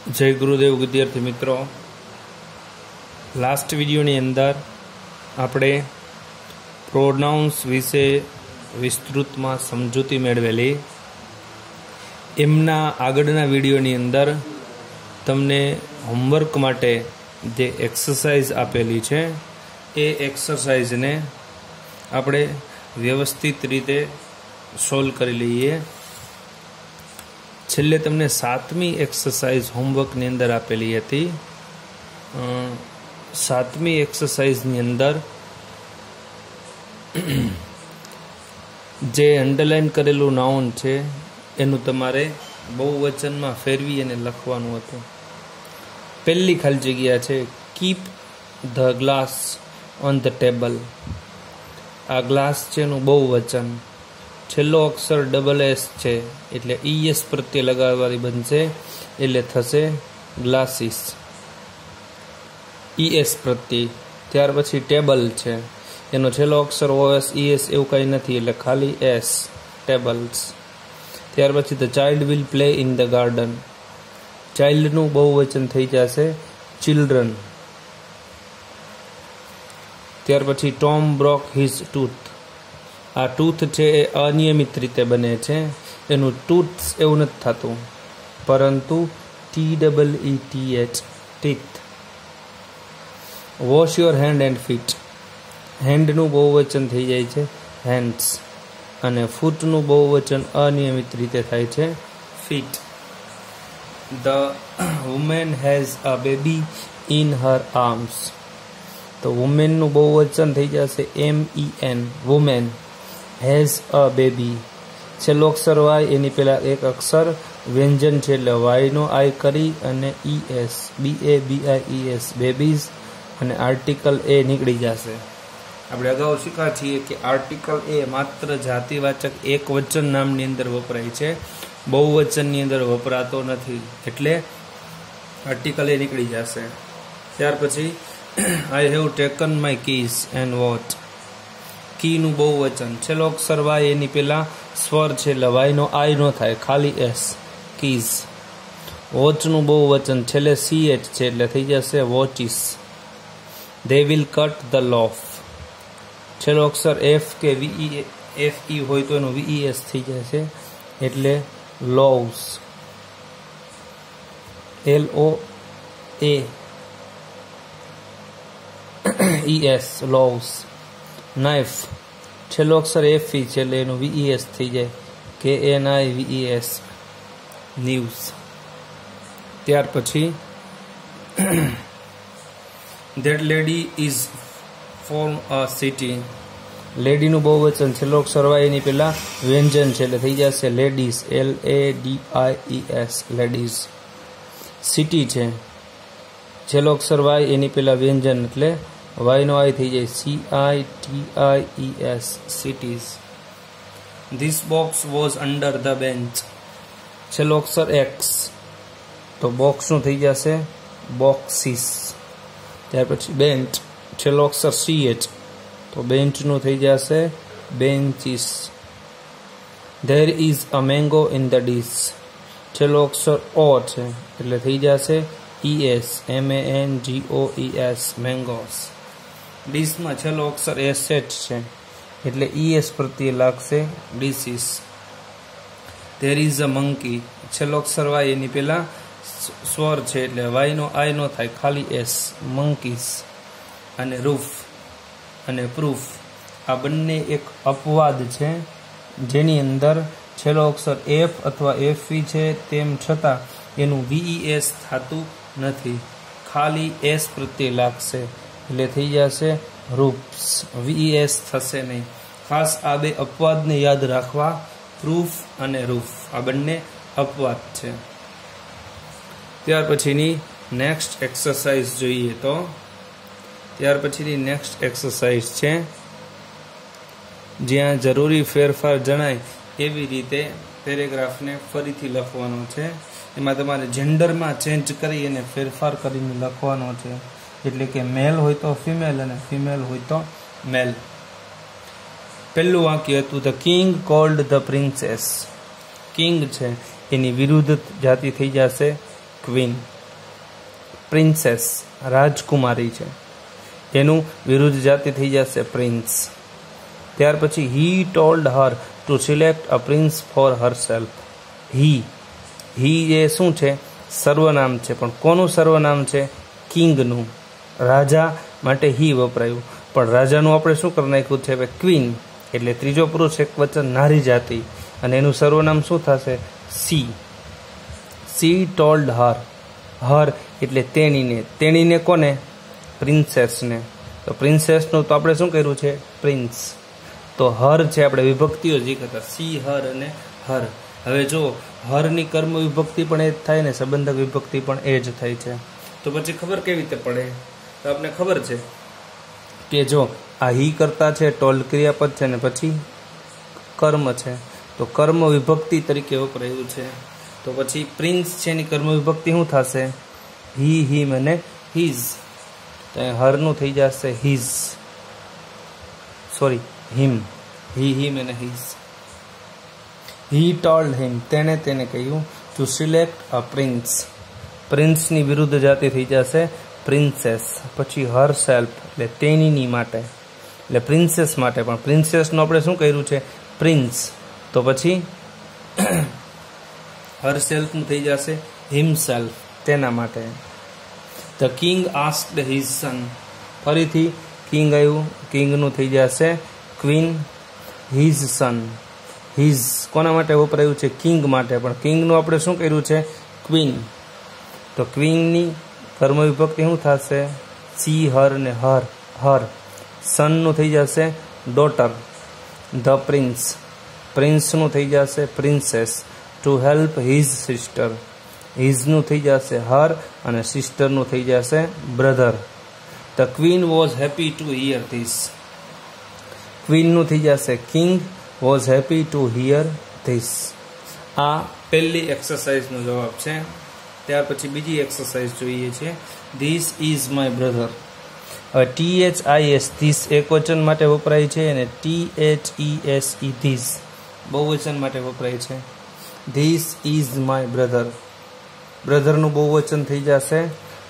जय गुरुदेव विद्यार्थी मित्रों, लास्ट विडियोनी अंदर आपणे प्रोनाउंस विषे विस्तृत में समझूती मेळवेली। एमना आगळना विडियोनी अंदर तमने होमवर्क माटे जे एक्सरसाइज आपेली छे ए एक्सरसाइज ने आपणे व्यवस्थित रीते सोल्व करी लईए। छेल्ले तमने 7મી एक्सरसाइज होमवर्क ની અંદર આપેલી હતી। 7મી एक्सरसाइज ની અંદર જે અંડરલાઈન કરેલું નાઉન છે એનું તમારે બહુવચન માં ફેરવી અને લખવાનું હતું। પહેલી ખાલી જગ્યા છે keep the glass on the table. આ ગ્લાસ છે એનું બહુવચન। छेल्लो अक्षर डबल-एस छे एटले ईएस प्रत्यय लगाववानी बनशे एटले थशे ग्लासीस। ईएस प्रत्यय त्यार पछी टेबल छे एनो छेल्लो अक्षर ओएस ईएस एवुं कांई नथी एटले खाली एस टेबल्स। त्यार पछी the child will play in the garden. Child नुं बहुवचन थई जशे चिल्ड्रन। त्यार पछी टॉम ब्रोक हिज टूथ। आ टूथ छे ए अनियमित रीते बने छे एनु टूथ्स एवुं नथी थतुं परंतु TEETH teeth. Wash your hand and feet. Hand नुं बहुवचन थई जाय छे हेन्ड्स अने फूट नुं बहुवचन अनियमित रीते थाय छे feet. The woman has a baby in her arms. तो वुमेन नुं बहुवचन थई जशे MEN women. Has a baby छेल्लो अक्षर वाय एनी पहेला एक अक्षर व्यंजन छे એટલે वाय नो आई करी अने ES BABIES बेबीज अने आर्टिकल ए નીકળી જશે। આપણે અગાઉ શીખ્યા છીએ કે આર્ટિકલ એ માત્ર જાતિવાચક એકવચન નામની અંદર વપરાય છે, બહુવચનની અંદર વપરાતો નથી, એટલે આર્ટિકલ એ નીકળી જશે। ત્યાર પછી I have taken my keys and what। की नु बहुवचन छेल्लो अक्षर वाय एनी पहेला स्वर छे એટલે वाय नो आई नो थाय खाली एस कीज। वॉच नु बहुवचन छेल्ले CH छे એટલે થઈ જશે watches. They will cut the loaf. छेल्लो अक्षर F के FE होय तो एनो VES થઈ જશે એટલે loves। LOAES loves। नाइफ छेल्लो अक्षर FE छे એટલે એનો VES થઈ જાય KNIVES न्यूज। ત્યાર પછી that lady is from a city। Lady નું બહુવચન છેલ્લો અક્ષર વાય એની પહેલા વ્યંજન છે એટલે થઈ જશે લેડીઝ LADIES લેડીઝ। સિટી છે છેલ્લો અક્ષર વાય એની પહેલા વ્યંજન એટલે वाय नो आई थी जाए CITIES cities। This box was under the bench। छेल्लो अक्षर X तो बॉक्स नु थी जासे boxes। त्यार पछी बेंच छेल्लो अक्षर CH तो बेंच नु थी जासे benches। There is a mango in the dish। छेल्लो अक्षर O छे એટલે થઈ જશે ES MANGOES mangoes। डिश में छेल्लो अक्षर SH छे એટલે ES प्रत्यय लागशे dishes. There is a monkey छेल्लो अक्षर वाय एनी पहेला स्वर छे એટલે वाय नो आई नो थाय खाली S मंकीस। अने रूफ अने प्रूफ आ बंने एक अपवाद छे जेनी अंदर छेल्लो अक्षर F अथवा FE छे तेम छतां एनुं VES थातुं નથી, खाली S प्रत्यय लागशे એટલે થઈ જશે રૂપ્સ। VES થશે નહીં। ખાસ આ બે અપવાદને યાદ રાખવા, પ્રૂફ અને રૂફ આ બંને અપવાદ છે। ત્યાર પછીની નેક્સ્ટ એક્સરસાઇઝ જોઈએ તો ત્યાર પછીની નેક્સ્ટ એક્સરસાઇઝ છે જ્યાં જરૂરી ફેરફાર જણાય એવી રીતે પેરેગ્રાફને ફરીથી લખવાનો છે। એમાં તમારે જેન્ડરમાં ચેન્જ કરી અને ફેરફાર કરીને લખવાનો છે, એટલે કે મેલ હોય તો ફિમેલ અને ફિમેલ હોય તો મેલ। પહેલું વાક્ય હતું the king cold the princess. King છે એની વિરુદ્ધ જાતિ થઈ જશે ક્વીન। પ્રિન્સેસ રાજકુમારી છે, એનું વિરુદ્ધ જાતિ થઈ જશે પ્રિન્સ. ત્યાર પછી he told her to select a prince for herself. He એ શું છે? સર્વનામ છે, પણ કોનું સર્વનામ છે? કિંગનું. રાજા માટે હી વપરાયું, પણ રાજાનું આપણે શું કરી નાખ્યું છે? હવે ક્વીન, એટલે ત્રીજો પુરુષ એક વચન નારી જાતિ, અને એનું સર્વનામ શું થશે? સી ટોલ્ડ હર એટલે તેણીને કોને? પ્રિન્સેસને. તો પ્રિન્સેસનું તો આપણે શું કર્યું છે? પ્રિન્સ. તો હર છે, આપણે વિભક્તિઓ જ હતા, સી, હર અને હર. હવે જો હરની કર્મ વિભક્તિ પણ એ જ થાય ને સંબંધક વિભક્તિ પણ એ જ થાય છે. તો પછી ખબર કેવી રીતે પડે? તો આપણે ખબર છે કે જો આ હી કરતા છે, ટોલ્ડ ક્રિયાપદ છે, ને પછી કર્મ છે, તો કર્મ વિભક્તિ તરીકે વપરાયું છે. તો પછી પ્રિન્સ છે એની કર્મ વિભક્તિ શું થશે? હી, હિમ અને હિઝ. તો હરનું થઈ જશે હિઝ, સોરી હિમ. હી, હિમ અને હિઝ. હી ટોલ્ડ હિમ તેને કહ્યું ટુ સિલેક્ટ અ પ્રિન્સ. પ્રિન્સની વિરુદ્ધ જાતિ થઈ જશે પ્રિન્સેસ. પછી હર સેલ્ફ એટલે તેણીની માટે, એટલે પ્રિન્સેસ માટે, પણ પ્રિન્સેસનું આપણે શું કર્યું છે? પ્રિન્સ. તો પછી હર સેલ્ફનું થઈ જશે હિમસેલ્ફ, તેના માટે. The king asked his son. ફરીથી કિંગ આવ્યું, કિંગનું થઈ જશે ક્વીન. હિઝ સન, હિઝ કોના માટે વપરાયું છે? કિંગ માટે, પણ કિંગનું આપણે શું કર્યું છે? ક્વીન. તો ક્વીનની કર્મ વિભક્તિ શું થશે? સી, હર ને હર. સનનું થઈ જશે ડોટર. ધ પ્રિન્સ, પ્રિન્સનું થઈ જશે princess. To help his sister, હિઝનું થઈ જશે હર, અને સિસ્ટરનું થઈ જશે brother. The queen was happy to hear this. ક્વીનનું થઈ જશે king, was happy to hear this. આ પહેલી એક્સરસાઇઝનો જવાબ છે. ત્યાર પછી બીજી એક્સરસાઇઝ જોઈએ છે. This is my brother. હવે THIS ધીસ એકવચન માટે વપરાય છે, અને THESE ધીસ બહુવચન માટે વપરાય છે. This is my brother. બ્રધરનું બહુવચન થઈ જશે,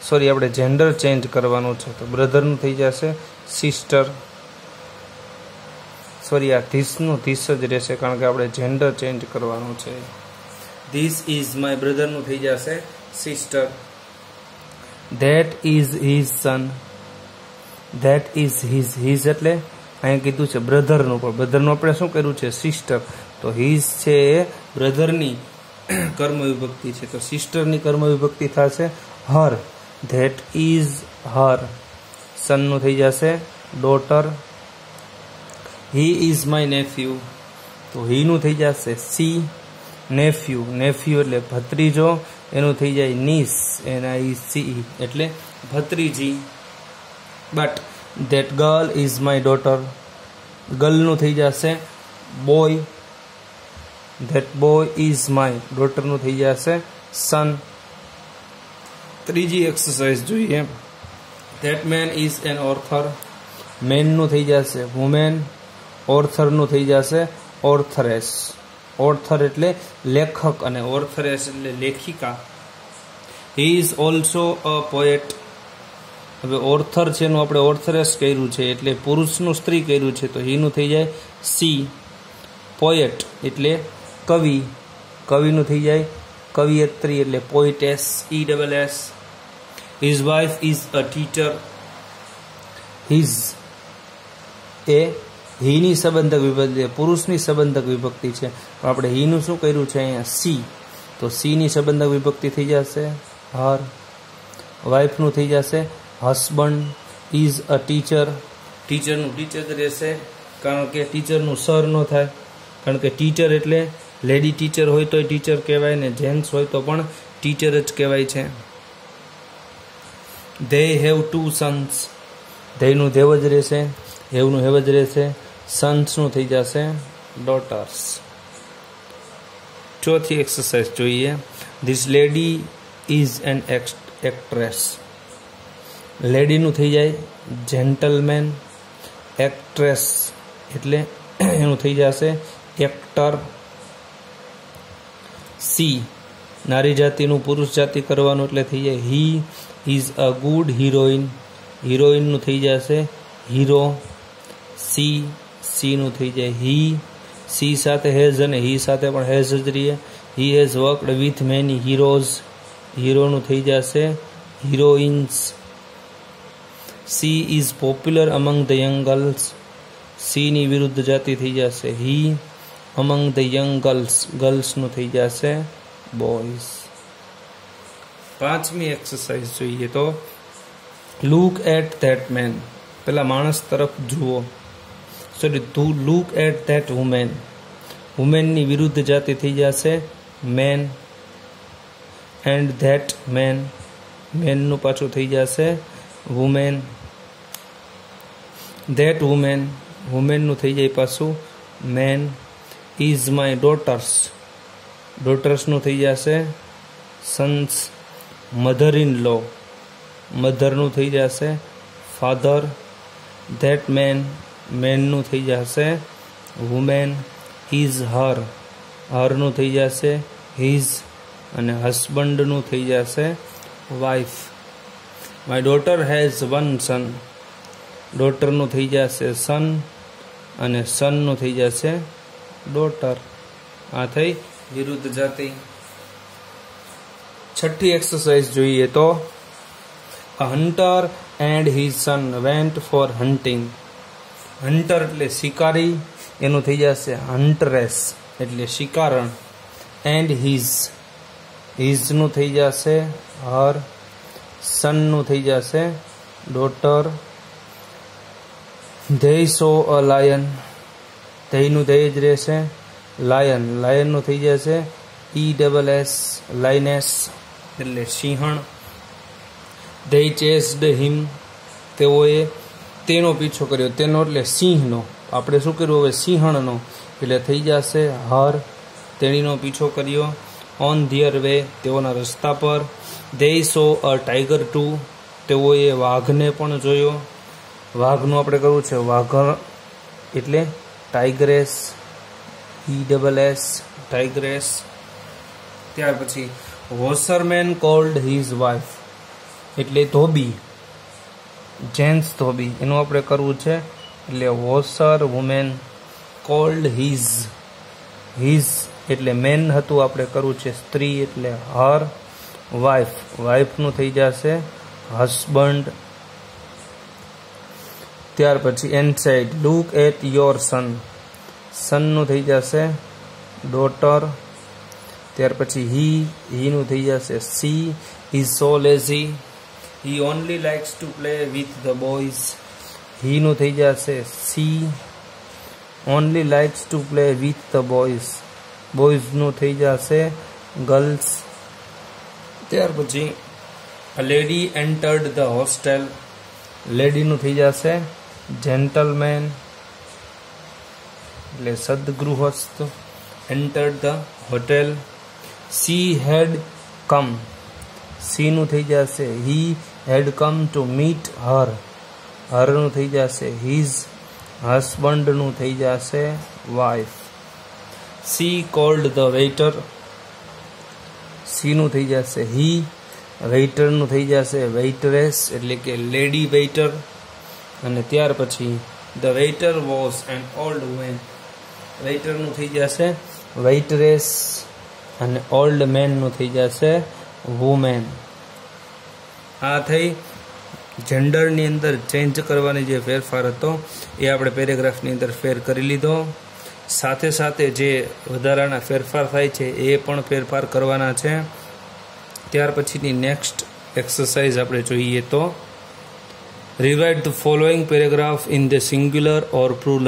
સોરી આપણે જેન્ડર ચેન્જ કરવાનું છે, તો બ્રધરનું થઈ જશે સિસ્ટર. સોરી આ ધીસનું ધીસ જ રહેશે, કારણ કે આપણે જેન્ડર ચેન્જ કરવાનું છે. ધીસ ઇઝ માય બ્રધરનું થઈ જશે sister. That is his son. That is his એટલે અહીંયા કીધું છે બ્રધરનું, પણ બ્રધરનું આપણે શું કર્યું છે? સિસ્ટર. તો હિઝ છે એ બ્રધરની કર્મ વિભક્તિ છે, તો સિસ્ટરની કર્મ વિભક્તિ થશે હર. That is her. સનનું થઈ જશે daughter. He is my nephew. તો હીનું થઈ જશે સી. નેફ્યુ એટલે ભત્રીજો, એનું થઈ જાય નીસ, NICE એટલે ભત્રીજી. But that girl is my daughter. ગર્લનું થઈ જશે boy. That boy is my. ડોટરનું થઈ જશે સન. ત્રીજી એક્સરસાઇઝ જોઈએ. That man is an author. મેનનું થઈ જશે વુમેન. ઓર્થરનું થઈ જશે ઓર્થરેસ. ઓર્થર એટલે લેખક, અને ઓર્થરેસ એટલે લેખિકા. He is also a poet. હવે ઓર્થર છે એનું આપણે ઓર્થરેસ કર્યું છે, એટલે પુરુષનું સ્ત્રી કર્યું છે, તો હીનું થઈ જાય સી. પોએટ એટલે કવિ. કવિનું થઈ જાય કવિયત્રી, એટલે poetess, ESS. His wife is a teacher. His એ હીની સંબંધક વિભક્તિ, પુરુષની સંબંધક વિભક્તિ છે, પણ આપણે હીનું શું કર્યું છે અહીંયા? સી. તો સીની સંબંધક વિભક્તિ થઈ જશે હર. વાઇફનું થઈ જશે હસબન્ડ. Is a teacher. ટીચરનું ટીચર જ રહેશે, કારણ કે ટીચરનું સર ન થાય, કારણ કે ટીચર એટલે લેડી ટીચર હોય તોય ટીચર કહેવાય, ને જેન્ટ્સ હોય તો પણ ટીચર જ કહેવાય છે. They have 2 sons. ધેયનું ધેવ જ રહેશે, હેવનું હેવ જ રહેશે. સન્સનું થઈ જશે ડોટર્સ. ચોથી એક્સરસાઇઝ જોઈએ. This lady is an actress. લેડીનું થઈ જાય જેન્ટલમેન. એક્ટ્રેસ એટલે એનું થઈ જશે એક્ટર. સી नारी जातिनु पुरुष जाति करवानुं एटले थई जाय he is a good heroine. Heroine नु थई जशे हीरो। सी नु थई जाय ही। सी साथे हेज अने ही साथे पण हेज ज रहीए। He has worked with many heroes. Hero नु थई जशे heroines. She is popular among the young girls. She नी विरुद्ध जाति थई जशे he. Among the young girls, girls नु थई जशे बॉयज। पांचमी एक्सरसाइज जोईए तो लुक एट दैट मैन। पेला माणस तरफ जुओ। Sorry, to look at that woman. Woman नी विरुद्ध जाति थई जशे man. And that man, man नु पाछुं थई जशे वुमेन। दैट वुमेन, वुमेन नु थई जाय पाछुं man. Is my daughters, daughters नु थई जशे sons. Mother in law, mother नु थई जशे फाधर। दैट मैन, मैन नु थई जशे वुमेन। इज हर, हर नु थई जशे हिज। अने हस्बंड नु थई जशे wife. My daughter has one son. Daughter नु थई जशे सन अने सन नु थई जशे डॉटर। आ थई विरुद्ध जाति। छठी एक्सरसाइज जोईए तो अ Hunter and his son went for hunting. Hunter एटले शिकारी, एनु थई जशे हंटरेस एटले शिकारण। एंड हिज, हिज नु थई जशे हर। सन नु थई जशे daughter. They so a lion, दे नु दे ज रहेशे लायन। लायन नु थई जशे ESS, लायनेस एटले सिंहण। दे चेस्ड हिम, तेओए तेनो पीछो कर्यो। तेनो एटले सिंहनो। आपणे शुं कर्युं हवे सिंहणनो एटले थई जशे हर। तेणीनो पीछो कर्यो। ऑन धियर वे, तेओना रस्ता पर। दे सो अ टाइगर टू, तेओए वाघने पण जोयो। वाघનું આપણે કરવું છે વાઘણ એટલે ટાઈગ્રેસ, ESS ટાઈગ્રેસ। ત્યાર પછી વોશરમેન કોલ્ડ હિઝ વાઇફ એટલે ધોબી, જેન્ટ્સ ધોબી, એનું આપણે કરવું છે એટલે washer woman called his. His એટલે મેન હતું, આપણે કરવું છે સ્ત્રી એટલે હર। વાઇફ, વાઇફનું થઈ જશે હસબન્ડ। ત્યાર પછી એનસાઇડ લુક એટ યોર સન, સનનું થઈ જશે ડોટર। ત્યાર પછી હીનું થઈ જશે she. He so lazy, he only likes to play with the boys, હીનું થઈ જશે she. Only likes to play with the boys, બોયઝનું થઈ જશે ગર્લ્સ। ત્યાર પછી a lady entered the hostel, લેડીનું થઈ જશે જેન્ટલમેન એટલે સદગૃહસ્થ। Entered the hotel. She had come, સીનું થઈ જશે હી હેડ કમ ટુ મીટ હર, હરનું થઈ જશે હિઝ। હસબન્ડનું થઈ જશે wife. She called the waiter, સીનું થઈ જશે હી। વેઇટરનું થઈ જશે વેઇટરેસ એટલે કે લેડી વેઇટર। અને ત્યાર પછી the waiter was an old woman, વેઇટરનું થઈ જશે વેઇટરેસ અને ઓલ્ડ મેનનું થઈ જશે વુમેન। આ થઈ જેન્ડરની અંદર ચેન્જ કરવાની જે ફેરફાર હતો એ આપણે પેરેગ્રાફની અંદર ફેર કરી લીધો। સાથે સાથે જે વધારાના ફેરફાર થાય છે એ પણ ફેરફાર કરવાના છે। ત્યાર પછીની નેક્સ્ટ એક્સરસાઇઝ આપણે જોઈએ તો rewrite the following paragraph in the singular or plural,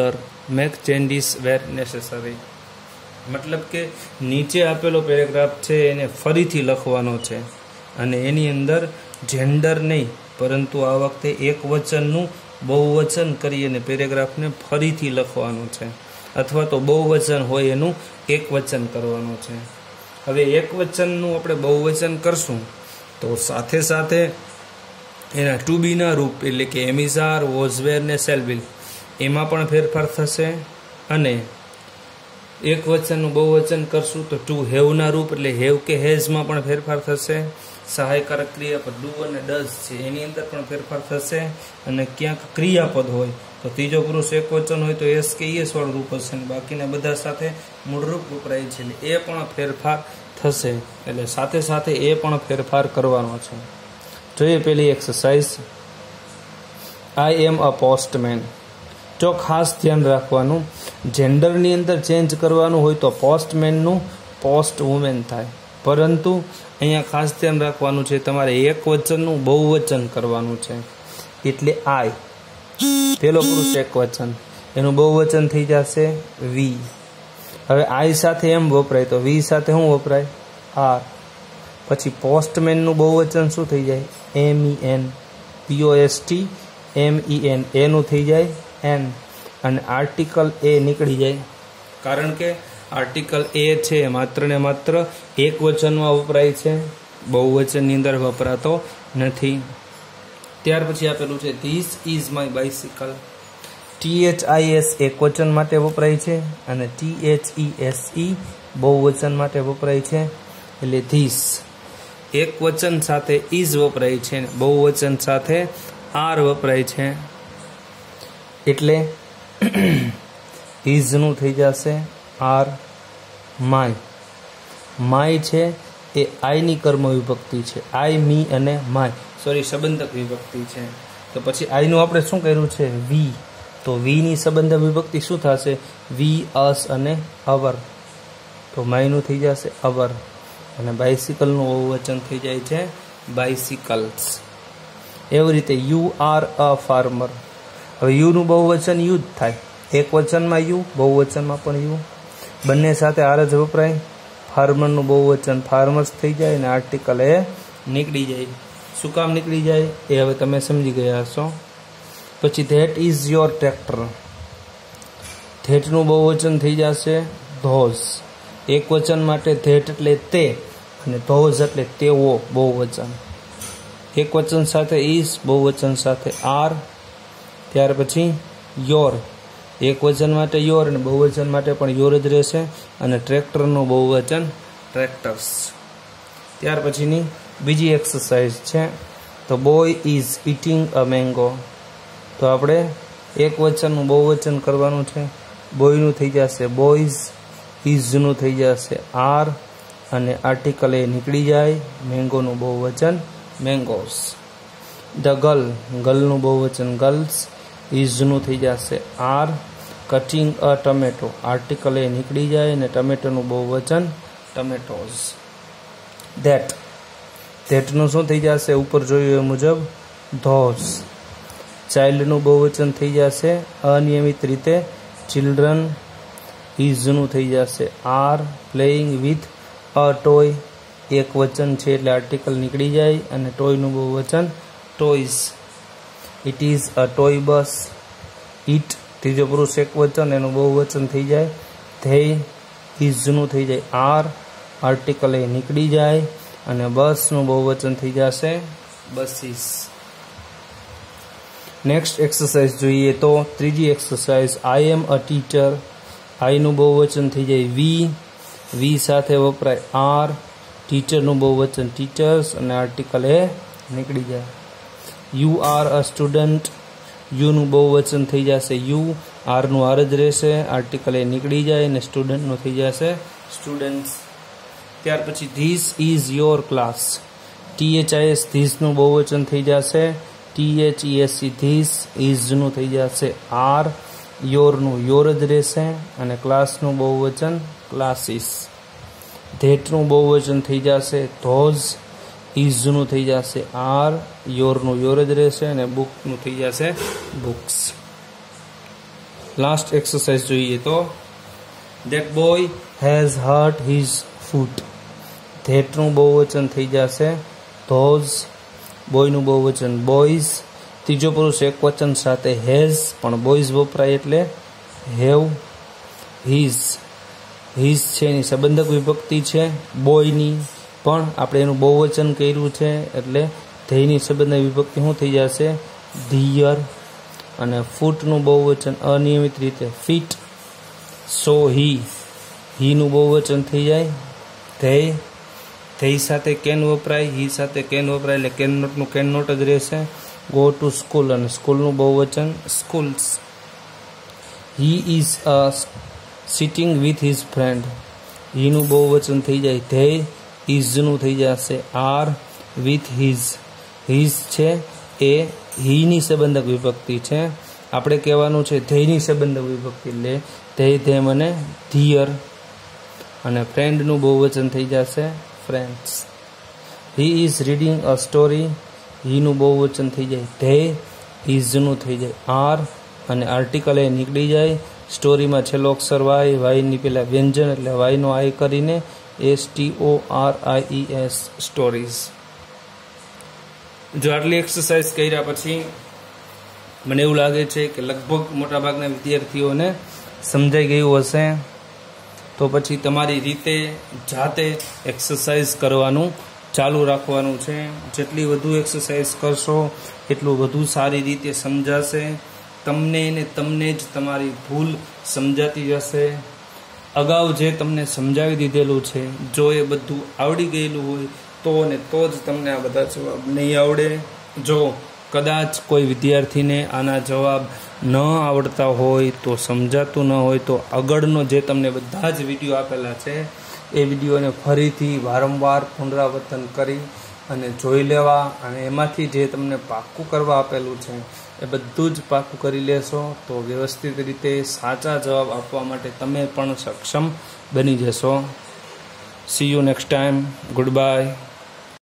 make changes where necessary. મતલબ કે નીચે આપેલો પેરેગ્રાફ છે એને ફરીથી લખવાનો છે અને એની અંદર જેન્ડર નહીં પરંતુ આ વખતે એક વચનનું બહુવચન કરી અને પેરેગ્રાફને ફરીથી લખવાનું છે, અથવા તો બહુવચન હોય એનું એક વચન કરવાનું છે। હવે એક વચનનું આપણે બહુવચન કરશું તો સાથે સાથે એના ટુ બીના રૂપ એટલે કે એમિઝાર, વોઝવેર ને સેલવિલ એમાં પણ ફેરફાર થશે અને એક વચનનું બહુવચન કરશું તો ટુ હેવના રૂપ એટલે હેવ કે હેઝમાં પણ ફેરફાર થશે. સહાયકારક ક્રિયાપદ ડુ અને ડઝ છે એની અંદર પણ ફેરફાર થશે. અને ક્યાંક ક્રિયાપદ હોય તો ત્રીજો પુરુષ એક વચન હોય તો એસ કે ઈએસ વાળું રૂપ હશે અને બાકીના બધા સાથે મૂળરૂપ વપરાય છે એટલે એ પણ ફેરફાર થશે. એટલે સાથે સાથે એ પણ ફેરફાર કરવાનો છે. જોઈએ પેલી exercise, I M a postman. જો ખાસ ધ્યાન રાખવાનું, જેન્ડરની અંદર ચેન્જ કરવાનું હોય તો પોસ્ટમેનનું પોસ્ટ વુમેન થાય, પરંતુ અહીંયા ખાસ ધ્યાન રાખવાનું છે તમારે એક વચનનું બહુવચન કરવાનું છે. એટલે આઈ, પેલો પુરુષ એક વચન, એનું બહુવચન થઈ જશે વી. હવે આઈ સાથે એમ વપરાય તો વી સાથે શું વપરાય? આર. પછી પોસ્ટમેનનું બહુવચન શું થઈ જાય? MEN. POSTMEN. એનું થઈ જાય એન. અને આર્ટિકલ એ નીકળી જાય, કારણ કે આર્ટિકલ એ છે માત્ર ને માત્ર એક વચનમાં વપરાય છે, બહુવચનની અંદર વપરાતો નથી. ત્યાર પછી આપેલું છે this is my bicycle. THIS એક વચન માટે વપરાય છે અને THESE બહુવચન માટે વપરાય છે. એટલે ધીસ એક વચન સાથે ઇઝ વપરાય છે, બહુવચન સાથે આર વપરાય છે. એટલે ઇઝનું થઈ જશે આર. માય, માય છે એ આઈની કર્મ વિભક્તિ છે. આઈ, મી અને માય, સોરી સંબંધક વિભક્તિ છે. તો પછી આઈનું આપણે શું કર્યું છે? વી. તો વીની સંબંધક વિભક્તિ શું થશે? વી, અસ અને અવર. તો માયનું થઈ જશે અવર. અને બાઇસિકલનું બહુવચન થઈ જાય છે બાઇસિકલ્સ. એવી રીતે યુ આર અ ફાર્મર. હવે યુનું બહુવચન યુ જ થાય, એક વચનમાં યુ, બહુવચનમાં પણ યુ, બંને સાથે આર જ વપરાય. ફાર્મરનું બહુવચન ફાર્મર્સ થઈ જાય અને આર્ટિકલ એ નીકળી જાય. શું કામ નીકળી જાય એ હવે તમે સમજી ગયા હશો. પછી ધેટ ઇઝ યોર ટ્રેક્ટર. ધેટનું બહુવચન થઈ જશે ધોઝ. એક વચન માટે ધેટ એટલે તે અને ધોઝ એટલે તેઓ બહુવચન. એક વચન સાથે ઇઝ, બહુવચન સાથે આર. ત્યાર પછી યોર, એક વચન માટે યોર અને બહુવચન માટે પણ યોર જ રહેશે. અને ટ્રેક્ટરનું બહુવચન ટ્રેક્ટર્સ. ત્યાર પછીની બીજી એક્સરસાઇઝ છે તો boy is eating a mango. તો આપણે એક વચનનું બહુવચન કરવાનું છે. બોયનું થઈ જશે બોયઝ, ઇઝનું થઈ જશે આર અને આર્ટિકલ એ નીકળી જાય. મેંગોનું બહુવચન મેંગોસ. ધ ગર્લ, ગર્લનું બહુવચન ગર્લ્સ, ઇઝનું થઈ જશે આર. કટિંગ અ ટમેટો, આર્ટિકલ એ નીકળી જાય અને ટમેટોનું બહુવચન ટમેટોઝ. ધેટ, ધેટનું શું થઈ જશે? ઉપર જોયું એ મુજબ ધોઝ. ચાઇલ્ડનું બહુવચન થઈ જશે અનિયમિત રીતે ચિલ્ડ્રન, ઇઝનું થઈ જશે are. Playing with a toy, એક વચન છે એટલે આર્ટિકલ નીકળી જાય અને ટોયનું બહુવચન toys. It is a toy bus. It, ત્રીજો પુરુષ એક વચન, એનું બહુવચન થઈ જાય ધેય. ઇઝનું થઈ જાય આર, આર્ટિકલ એ નીકળી જાય અને બસનું બહુવચન થઈ જશે બસીસ. નેક્સ્ટ એક્સરસાઇઝ જોઈએ તો ત્રીજી exercise, I M a teacher. આઈનું બહુવચન થઈ જાય વી, વી સાથે વપરાય આર. ટીચરનું બહુવચન ટીચર્સ અને આર્ટિકલ એ નીકળી જાય. You are a student. યુનું બહુવચન થઈ જશે યુ, આરનું આર જ રહેશે, આર્ટિકલ એ નીકળી જાય અને સ્ટુડન્ટનું થઈ જશે સ્ટુડન્ટ્સ. ત્યાર પછી this is your class. THIS ધીસનું બહુવચન થઈ જશે THESE ધીસ. ઇઝનું થઈ જશે આર. યોરનું યોર જ રહેશે અને ક્લાસનું બહુવચન ક્લાસીસ. ધેટનું બહુવચન થઈ જશે ધોઝ. ઇઝનું થઈ જશે આર. યોરનું યોર જ રહેશે અને બુકનું થઈ જશે બુક્સ. લાસ્ટ એક્સરસાઇઝ જોઈએ તો that boy has hurt his foot. ધેટનું બહુવચન થઈ જશે ધોઝ. બોયનું બહુવચન બોયઝ. ત્રીજો પુરુષ એક વચન સાથે હેઝ, પણ બોયઝ વપરાય એટલે હેવ. હિઝ, હિઝ છે એની સંબંધક વિભક્તિ છે બોયની, પણ આપણે એનું બહુવચન કર્યું છે એટલે ધેયની સંબંધક વિભક્તિ શું થઈ જશે? ધીયર. અને ફૂટનું બહુવચન અનિયમિત રીતે ફીટ. સો હી, હીનું બહુવચન થઈ જાય ધેય. ધેય સાથે કેન વપરાય, હી સાથે કેન વપરાય એટલે કેન નોટનું કેન નોટ જ રહેશે. ગો ટુ સ્કૂલ અને સ્કૂલનું બહુવચન schools. He is sitting with his friend. હીનું બહુવચન થઈ જાય ધેય, ઇઝનું થઈ જશે આર, વિથ હિઝ. હિઝ છે એ હીની સંબંધક વિભક્તિ છે. આપણે કહેવાનું છે ધેયની સંબંધક વિભક્તિ એટલે ધેય, ધેમ અને ધીયર. અને ફ્રેન્ડનું બહુવચન થઈ જશે friends. He is reading a story. હીનું બહુવચન થઈ જાય ધેય, ઇઝનું થઈ જાય આર અને આર્ટિકલ એ નીકળી જાય. સ્ટોરીમાં છેલ્લો અક્ષર વાય, વાયની પહેલાં વ્યંજન એટલે વાયનો આઈ કરીને STORIES સ્ટોરીઝ. જો આટલી એક્સરસાઇઝ કર્યા પછી મને એવું લાગે છે કે લગભગ મોટાભાગના વિદ્યાર્થીઓને સમજાઈ ગયું હશે. તો પછી તમારી રીતે જાતે એક્સરસાઇઝ કરવાનું ચાલુ રાખવાનું છે. જેટલી વધુ એક્સરસાઇઝ કરશો એટલું વધુ સારી રીતે સમજાશે. તમને ને તમને જ તમારી ભૂલ સમજાતી જશે. અગાઉ જે તમને સમજાવી દીધેલું છે જો એ બધું આવડી ગયેલું હોય તો ને તો જ તમને આ બધા જવાબ નહીં આવડે. જો કદાચ કોઈ વિદ્યાર્થીને આના જવાબ ન આવડતા હોય તો સમજાતું ન હોય તો આગળનો જે તમને બધા જ વિડીયો આપેલા છે એ વિડીયોને ફરીથી વારંવાર પુનરાવર્તન કરી અને જોઈ લેવા અને એમાંથી જે તમને પાક્કું કરવા આપેલું છે એ બધું જ પાક્કું કરી લેશો તો વ્યવસ્થિત રીતે સાચા જવાબ આપવા માટે તમે પણ સક્ષમ બની જશો. C you next time. Good bye.